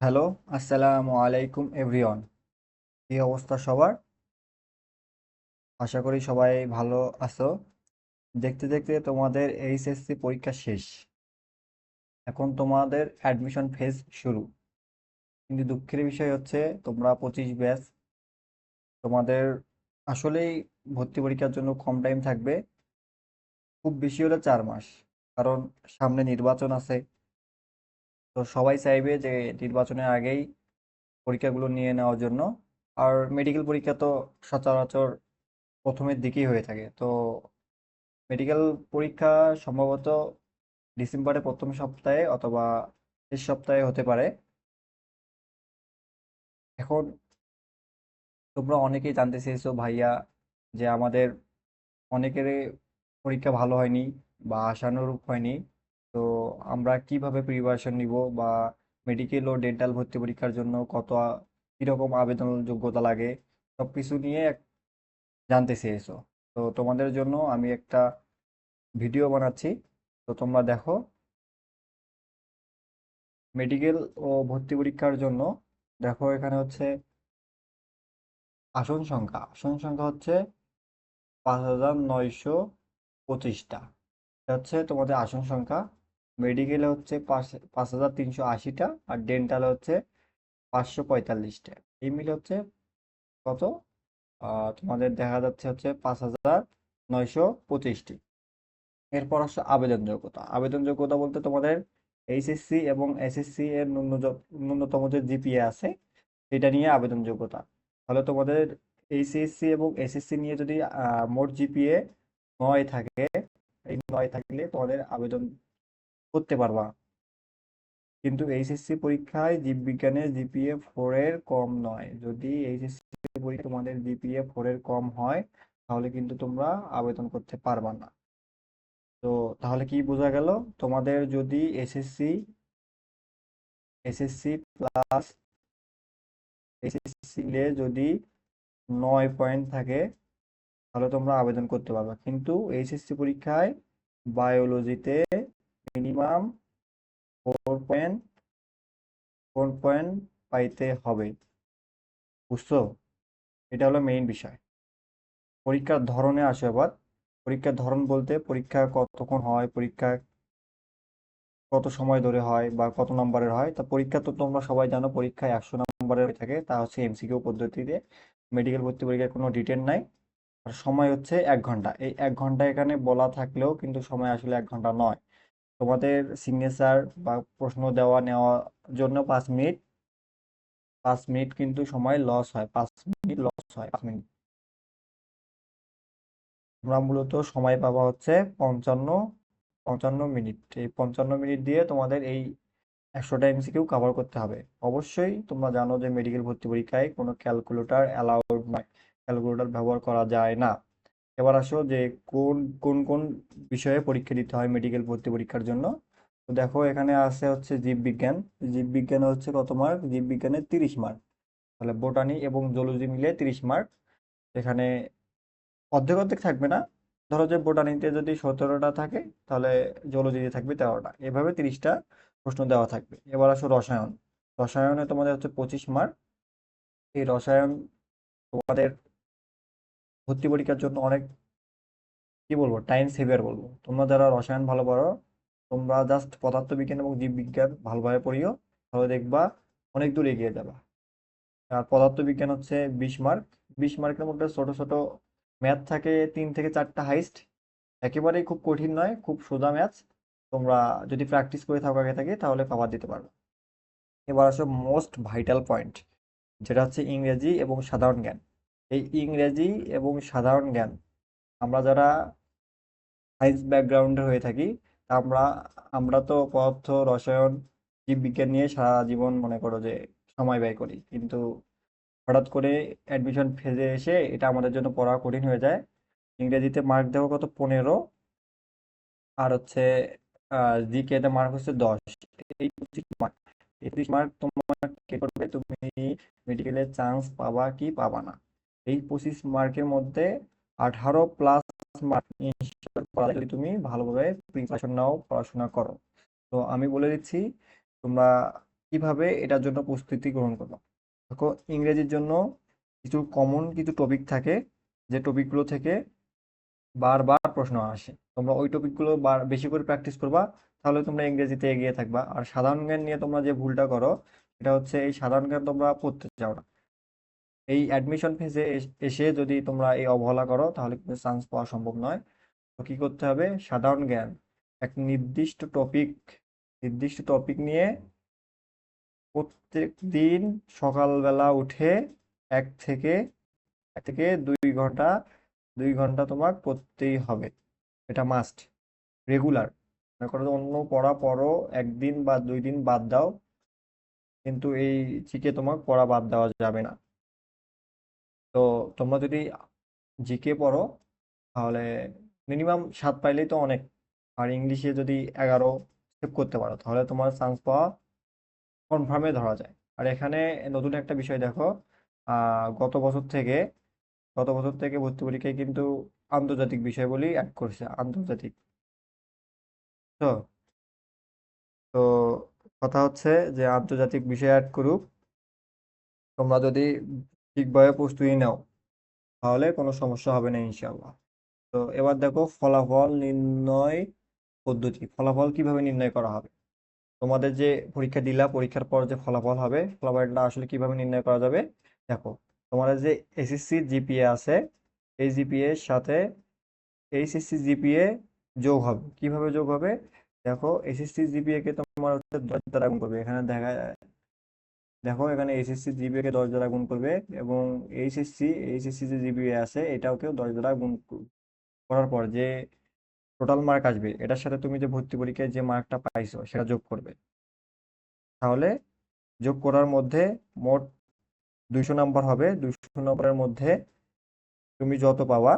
Hello, আসসালামু আলাইকুম everyone. কি অবস্থা সবার? আশা করি সবাই ভালো আছো। দেখতে দেখতে তোমাদের এইচএসসি পরীক্ষা শেষ। এখন তোমাদের অ্যাডমিশন ফেজ শুরু। কিন্তু দুঃখের বিষয় হচ্ছে তোমরা 25 ব্যাচ, তোমাদের আসলেই ভর্তি পরীক্ষার জন্য কম টাইম থাকবে, খুব বেশি হলে 4 মাস। কারণ সামনে নির্বাচন আছে, তো সবাই চাইবে যে নির্বাচনের আগেই পরীক্ষাগুলো নিয়ে নেওয়ার জন্য। আর মেডিকেল পরীক্ষা তো সচরাচর প্রথমের দিকেই হয়ে থাকে। তো মেডিকেল পরীক্ষা সম্ভবত ডিসেম্বরের প্রথম সপ্তাহে অথবা শেষ সপ্তাহে হতে পারে। এখন তোমরা অনেকেই জানতে চেয়েছো ভাইয়া, যে আমাদের অনেকেরই পরীক্ষা ভালো হয়নি বা আশানুরূপ হয়নি, তো আমরা কিভাবে প্রিপারেশন নিব, বা মেডিকেল ও ডেন্টাল ভর্তি পরীক্ষার জন্য কিরকম আবেদন যোগ্যতা লাগে, সব কিছু নিয়ে জানতে চেয়েছো। তো তোমাদের জন্য আমি একটা ভিডিও বানাচ্ছি, তো তোমরা দেখো। মেডিকেল ও ভর্তি পরীক্ষার জন্য দেখো, এখানে হচ্ছে আসন সংখ্যা হচ্ছে 5,925টা। এটা হচ্ছে তোমাদের আসন সংখ্যা। মেডিকেলে হচ্ছে 5,380টা, আর ডেন্টালে হচ্ছে 545টা। এই মিলে হচ্ছে কত? তোমাদের দেখা যাচ্ছে হচ্ছে 5,925টি। এরপর আসছে আবেদন যোগ্যতা। আবেদন যোগ্যতা বলতে তোমাদের এইচএসসি এবং এসএসসি এর ন্যূনতম যে জিপিএ আছে, সেটা নিয়ে আবেদন যোগ্যতা। তাহলে তোমাদের এইচএসসি এবং এসএসসি নিয়ে যদি মোট জিপিএ 9 থাকে, এই 9 থাকলে তোমাদের আবেদন করতে পারবা। কিন্তু এইচএসসি পরীক্ষায় জীববিজ্ঞানের জিপিএ 4 এর কম নয়। যদি এইচএসসি পরীক্ষায় তোমাদের জিপিএ 4 এর কম হয়, তাহলে কিন্তু তোমরা আবেদন করতে পারবা না। তো তাহলে কি বোঝা গেল? তোমাদের যদি এসএসসি এসএসসি প্লাস এসএসসি মিলে যদি 9 পয়েন্ট থাকে, তাহলে তোমরা আবেদন করতে পারবে। কিন্তু এইচএসসি পরীক্ষায় বায়োলজিতে মিনিমাম 4 পয়েন্ট 4 পয়েন্ট পাইতে হবে। বুঝছো? এটা হলো মেইন বিষয়। পরীক্ষার ধরনে আসো এবার। পরীক্ষার ধরন বলতে পরীক্ষা কতক্ষণ হয়, পরীক্ষা কত সময় ধরে হয়, বা কত নম্বরের হয়। তা পরীক্ষা তো তোমরা সবাই জানো, পরীক্ষা 100 নম্বরের হয়ে থাকে, তা হচ্ছে এমসিকিউ পদ্ধতিতে। মেডিকেল ভর্তি পরীক্ষায় কোনো ডিটেন নাই। আর সময় হচ্ছে 1 ঘন্টা। এই 1 ঘন্টা এখানে বলা থাকলেও কিন্তু সময় আসলে 1 ঘন্টা নয়। তোমাদের সিগনেচার বা প্রশ্ন দেওয়া নেওয়ার জন্য 5 মিনিট, 5 মিনিট কিন্তু সময় লস হয়, 5 মিনিট লস হয়, 5 মিনিট। তোমরা মূলত সময় পাবা হচ্ছে 55 55 মিনিট। এই 55 মিনিট দিয়ে তোমাদের এই 100টা এমসিকিউ কভার করতে হবে। অবশ্যই তোমরা জানো যে মেডিকেল ভর্তি পরীক্ষায় কোনো ক্যালকুলেটর অ্যালাউড নয়, ক্যালকুলেটর ব্যবহার করা যায় না। এবার আসো যে কোন কোন কোন বিষয়ে পরীক্ষা দিতে হয় মেডিকেল ভর্তি পরীক্ষার জন্য। তো দেখো, এখানে আছে হচ্ছে জীববিজ্ঞান। জীববিজ্ঞানে হচ্ছে কত মার্ক? জীববিজ্ঞানে 30 মার্ক। তাহলে বোটানি এবং জুলজি মিলে 30 মার্ক। এখানে অর্ধেক অর্ধেক থাকবে না। ধরো যে বোটানিতে যদি 17টা থাকে, তাহলে জুলজিতে থাকবে 13টা, এভাবে 30টা প্রশ্ন দেওয়া থাকবে। এবার আসো রসায়ন। রসায়নে তোমাদের হচ্ছে 25 মার্ক। এই রসায়ন তোমাদের ভর্তি পরীক্ষার জন্য অনেক, কি বলবো, টাইম সেভিয়ার বলবো। তোমরা যারা রসায়ন ভালো পারো, তোমরা জাস্ট পদার্থবিজ্ঞান এবং জীববিজ্ঞান ভালোভাবে পড়িও, তাহলে দেখবা অনেক দূর এগিয়ে যাবা। আর পদার্থবিজ্ঞান হচ্ছে 20 মার্ক। 20 মার্কের মধ্যে ছোট ছোট ম্যাথ থাকে 3 থেকে 4টা হাইস্ট। একেবারেই খুব কঠিন নয়, খুব সোজা ম্যাথ। তোমরা যদি প্র্যাকটিস করে থাকো আগে থেকে, তাহলে কভার দিতে পারবে। এবার আসো মোস্ট ভাইটাল পয়েন্ট, যেটা হচ্ছে ইংরেজি এবং সাধারণ জ্ঞান। এই ইংরেজি এবং সাধারণ জ্ঞান, আমরা যারা সায়েন্স ব্যাকগ্রাউন্ডের হয়ে থাকি, তা আমরা আমরা তো পদার্থ, রসায়ন, জীববিজ্ঞান নিয়ে সারা জীবন মনে করো যে সময় ব্যয় করি। কিন্তু হঠাৎ করে অ্যাডমিশন ফেজে এসে এটা আমাদের জন্য পড়া কঠিন হয়ে যায়। ইংরেজিতে মার্ক দেওয়া কত? 15। আর হচ্ছে জিকে তে মার্ক হচ্ছে 10। এই 25 মার্ক, এই 25 মার্ক তোমার কে করবে, তুমি মেডিকেলে চান্স পাবা কি পাবা না। এই 25 মার্কের মধ্যে 18+ মার্ক ইনশিওর করা যায় যদি তুমি ভালোভাবে প্রিপারেশন নাও, পড়াশোনা করো। তো আমি বলে দিচ্ছি, তোমরা কিভাবে এটার জন্য প্রস্তুতি গ্রহণ করবা। দেখো, ইংরেজির জন্য কিছু কমন কিছু টপিক থাকে, যে টপিকগুলো থেকে বারবার প্রশ্ন আসে। তোমরা ওই টপিকগুলো বেশি করে প্র্যাকটিস করবা, তাহলে তোমরা ইংরেজিতে এগিয়ে থাকবা। আর সাধারণ জ্ঞান নিয়ে তোমরা যে ভুলটা করো, এটা হচ্ছে এই সাধারণ জ্ঞান তোমরা পড়তে চাও না। এই অ্যাডমিশন ফেজে এসে যদি তোমরা এই অবহেলা করো, তাহলে কিন্তু চান্স পাওয়া সম্ভব নয়। তো কি করতে হবে, সাধারণ জ্ঞান এক নির্দিষ্ট টপিক নিয়ে প্রত্যেক দিন সকালবেলা উঠে এক থেকে 2 ঘন্টা তোমার পড়তেই হবে। এটা মাস্ট, রেগুলার। মনে করো যে অন্য পড়া পড়ো, 1 দিন বা 2 দিন বাদ দাও, কিন্তু এই জিকে তোমার পড়া বাদ দেওয়া যাবে না। তো তোমরা যদি জিকে পড়ো, তাহলে মিনিমাম 7 পাইলেই তো অনেক। আর ইংলিশে যদি 11 সেভ করতে পারো, তাহলে তোমার চান্স পাওয়া কনফার্মে ধরা যায়। আর এখানে নতুন একটা বিষয় দেখো, আহ গত বছর থেকে গত বছর থেকে ভর্তি পরীক্ষায় কিন্তু আন্তর্জাতিক বিষয়গুলি অ্যাড করছে, আন্তর্জাতিক। তো তো কথা হচ্ছে যে আন্তর্জাতিক বিষয় অ্যাড করুক, তোমরা যদি ঠিকভাবে প্রস্তুতি নাও, তাহলে কোনো সমস্যা হবে না ইনশাল্লাহ। তো এবার দেখো, ফলাফল নির্ণয় পদ্ধতি। ফলাফল কিভাবে নির্ণয় করা হবে? তোমাদের যে পরীক্ষা দিলা, পরীক্ষার পর যে ফলাফল হবে, ফলাফলটা আসলে কিভাবে নির্ণয় করা যাবে? দেখো, তোমাদের যে এসএসসি জিপিএ আছে, এই জিপিএ এর সাথে এইচএসসি জিপিএ যোগ হবে। কিভাবে যোগ হবে? দেখো, এসএসসি জিপিএ কে তোমার হচ্ছে 10 দ্বারা গুণ করবে। দেখো এখানে এসএসসি জিপিএ কে 10 দ্বারা গুণ করবে, এবং এইচএসসি যে জিপিএ আছে, এটাকেও 10 দ্বারা গুণ করার পর যে টোটাল মার্ক আসবে, এটার সাথে তুমি যে ভর্তি পরীক্ষায় যে মার্কটা পাইছো সেটা যোগ করবে। তাহলে যোগ করার মধ্যে মোট 200 নাম্বার হবে। 200 নম্বরের মধ্যে তুমি যত পাবা,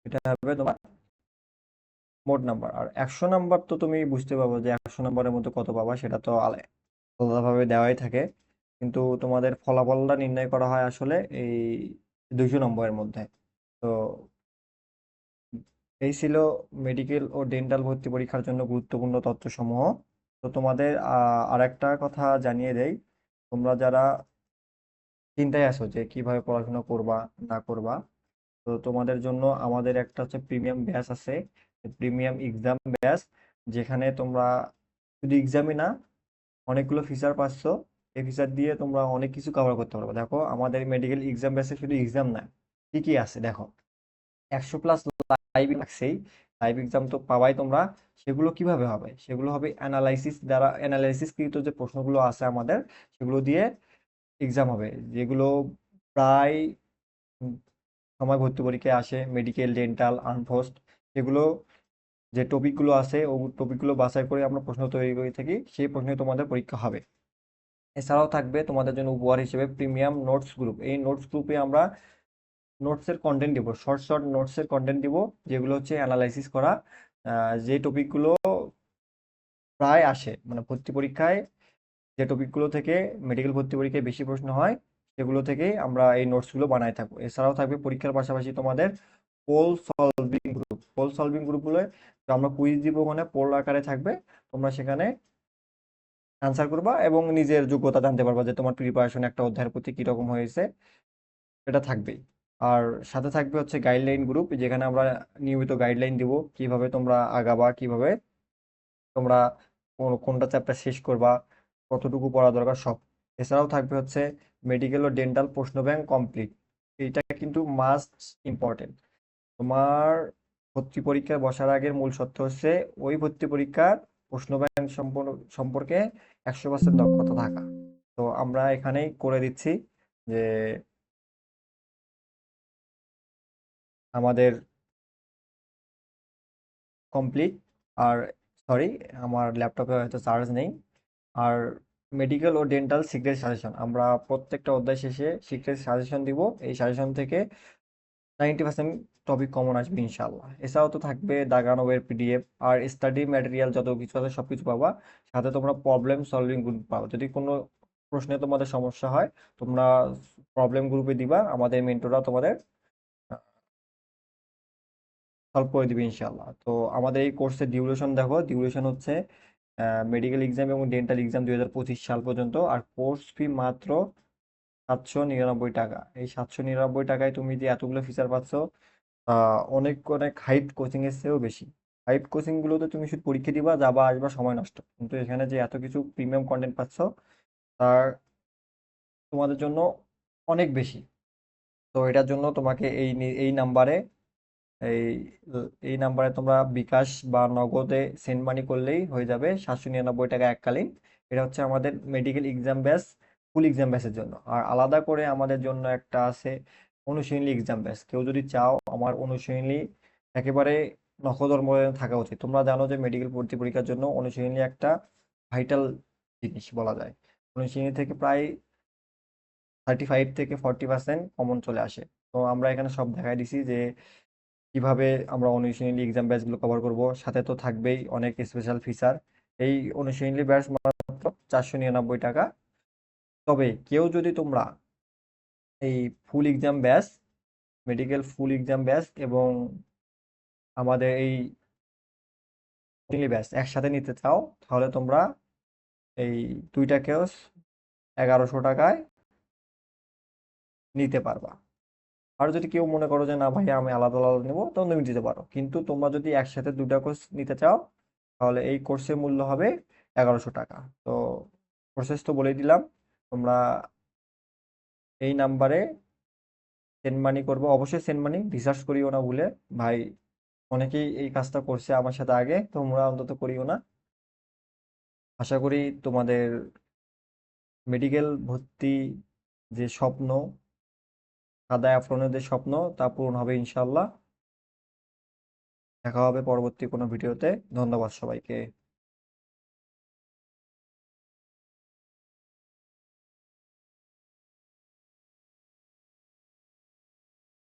এটা হবে তোমার মোট নাম্বার। আর 100 নাম্বার তো তুমি বুঝতে পারবো যে 100 নাম্বারের মধ্যে কত পাবা, সেটা তো আলাদাভাবে দেওয়াই থাকে। কিন্তু তোমাদের ফলাফলটা নির্ণয় করা হয় আসলে এই 200 নম্বরের মধ্যে। তো এই ছিল মেডিকেল ও ডেন্টাল ভর্তি পরীক্ষার জন্য গুরুত্বপূর্ণ তথ্যসমূহ। তো তোমাদের আরেকটা কথা জানিয়ে দেই, তোমরা যারা চিন্তায় আছো যে কিভাবে পড়াশোনা করবা না করবা, তো তোমাদের জন্য আমাদের একটা হচ্ছে প্রিমিয়াম ব্যাচ আছে, প্রিমিয়াম এক্সাম ব্যাচ, যেখানে তোমরা শুধু এক্সামই না, অনেকগুলো ফিচার পাচ্ছ। এই ফিচার দিয়ে তোমরা অনেক কিছু কভার করতে পারবে। দেখো, আমাদের মেডিকেল এক্সাম ব্যাচে শুধু এক্সাম না, কি কি আছে দেখো। 100+ লাইভ লাগছেই, লাইভ এক্সাম তো পাবাই তোমরা। সেগুলো কিভাবে হবে? সেগুলো হবে অ্যানালাইসিসকৃত যে প্রশ্নগুলো আছে আমাদের, সেগুলো দিয়ে এক্সাম হবে, যেগুলো প্রায় উম, সময় ভর্তি পরীক্ষায় আসে, মেডিকেল, ডেন্টাল, আনফোর্সড। সেগুলো যে টপিকগুলো আছে, ও টপিকগুলো বাছাই করে আমরা প্রশ্ন তৈরি করে থাকি, সেই প্রশ্নে তোমাদের পরীক্ষা হবে। এছাড়াও থাকবে তোমাদের জন্য উপহার হিসেবে প্রিমিয়াম নোটস গ্রুপ। এই নোটস গ্রুপে আমরা নোটসের কন্টেন্ট দিব, শর্ট শর্ট নোটসের কন্টেন্ট দিব, যেগুলো হচ্ছে অ্যানালাইসিস করা, যে টপিকগুলো প্রায় আসে, মানে ভর্তি পরীক্ষায় যে টপিকগুলো থেকে মেডিকেল ভর্তি পরীক্ষায় বেশি প্রশ্ন হয়, সেগুলো থেকেই আমরা এই নোটসগুলো বানায় থাকবো। এছাড়াও থাকবে পরীক্ষার পাশাপাশি তোমাদের পোল সলভিং গ্রুপগুলো, আমরা কুইজ দিব, ওখানে পোল আকারে থাকবে। তোমরা সেখানে অ্যান্সার করবা এবং নিজের যোগ্যতা জানতে পারবা যে তোমার প্রিপারেশন একটা অধ্যায়ের প্রতি কিরকম হয়েছে, এটা থাকবেই। আর সাথে থাকবে হচ্ছে গাইডলাইন গ্রুপ, যেখানে আমরা নিয়মিত গাইডলাইন দিব, কিভাবে তোমরা আগাবা, কিভাবে তোমরা কোনটা চ্যাপ্টার শেষ করবা, কতটুকু পড়া দরকার, সব। এছাড়াও থাকবে হচ্ছে মেডিকেল ও ডেন্টাল প্রশ্ন ব্যাংক কমপ্লিট। এটা কিন্তু মাস্ট ইম্পর্টেন্ট। তোমার ভর্তি পরীক্ষায় বসার আগের মূল সত্য হচ্ছে ওই ভর্তি পরীক্ষার প্রশ্ন ব্যাংক সম্পর্কে 100% দক্ষতা থাকা। তো আমরা এখানেই করে দিচ্ছি যে আমাদের কমপ্লিট। আর সরি, আমার ল্যাপটপে হয়তো চার্জ নেই। আর মেডিকেল ও ডেন্টাল সিক্রেট সাজেশন, আমরা প্রত্যেকটা অধ্যায় শেষে সিক্রেট সাজেশন দিব। এই সাজেশন থেকে 90% টপিক কমন আসবে ইনশাল্লাহ। এছাড়াও তো থাকবে দাগানোর পিডিএফ আর স্টাডি ম্যাটেরিয়াল, যত কিছু আছে সবকিছু পাবা। সাথে তোমরা প্রবলেম সলভিং গ্রুপ পাবা। যদি কোনো প্রশ্নে তোমাদের সমস্যা হয়, তোমরা প্রবলেম গ্রুপে দিবা, আমাদের মেন্টররা তোমাদের সলভ করে দিবে ইনশাল্লাহ। তো আমাদের এই কোর্সের ডিউরেশন দেখো, ডিউরেশন হচ্ছে মেডিকেল এক্সাম এবং ডেন্টাল এক্সাম 2025 সাল পর্যন্ত। আর কোর্স ফি মাত্র 799 টাকা। এই 799 টাকায় তুমি যে এতগুলো ফিচার পাচ্ছ, অনেক অনেক হাইপ কোচিং এর চেয়েও বেশি। হাইপ কোচিং গুলোতে তুমি শুধু পরীক্ষা দিবা, যাবা আসবা, সময় নষ্ট। কিন্তু এখানে যে এত কিছু প্রিমিয়াম কন্টেন্ট পাচ্ছ, তার তোমাদের জন্য অনেক বেশি। তো এটার জন্য তোমাকে এই নাম্বারে এই এই নাম্বারে তোমরা বিকাশ বা নগদে সেন্ড মানি করলেই হয়ে যাবে 799 টাকা এককালীন। এটা হচ্ছে আমাদের মেডিকেল এক্সাম ব্যাচ, ফুল এক্সাম ব্যাচের জন্য। আর আলাদা করে আমাদের জন্য একটা আছে অনুশীলনী এক্সাম ব্যাচ। কেউ যদি চাও আমার অনুশীলনী একেবারে নখদর মধ্যে থাকা উচিত। তোমরা জানো যে মেডিকেল ভর্তি পরীক্ষার জন্য অনুশীলনী একটা ভাইটাল জিনিস বলা যায়। অনুশীলনী থেকে প্রায় 35 থেকে 40% কমন চলে আসে। তো আমরা এখানে সব দেখাই দিছি যে কিভাবে আমরা অনুশীলনী এক্সাম ব্যাচগুলো কভার করব। সাথে তো থাকবেই অনেক স্পেশাল ফিচার। এই অনুশীলনী ব্যাচ মাত্র 499 টাকা। তবে কেউ যদি তোমরা এই ফুল এক্সাম ব্যাচ, মেডিকেল ফুল এক্সাম ব্যাচ এবং আমাদের এই অনুশীলনী ব্যাচ একসাথে নিতে চাও, তাহলে তোমরা এই দুইটাকেও 1100 টাকায় নিতে পারবা। আর যদি কেউ মনে করো যে না ভাই আমি আলাদা আলাদা নেবো, তখন তুমি দিতে পারো। কিন্তু তোমরা যদি একসাথে দুটা কোর্স নিতে চাও, তাহলে এই কোর্সের মূল্য হবে 1100 টাকা। তো প্রসেস তো বলেই দিলাম। তোমরা এই নাম্বারে সেন্ড মানি করবো, অবশ্যই সেন্ড মানি, রিসার্চ করিও না ভুলে। ভাই অনেকেই এই কাজটা করছে আমার সাথে আগে, তোমরা অন্তত করিও না। আশা করি তোমাদের মেডিকেল ভর্তি যে স্বপ্ন, সাদা অ্যাফ্রনের যে স্বপ্ন, তা পূরণ হবে ইনশাল্লাহ। দেখা হবে পরবর্তী কোনো ভিডিওতে। ধন্যবাদ সবাইকে।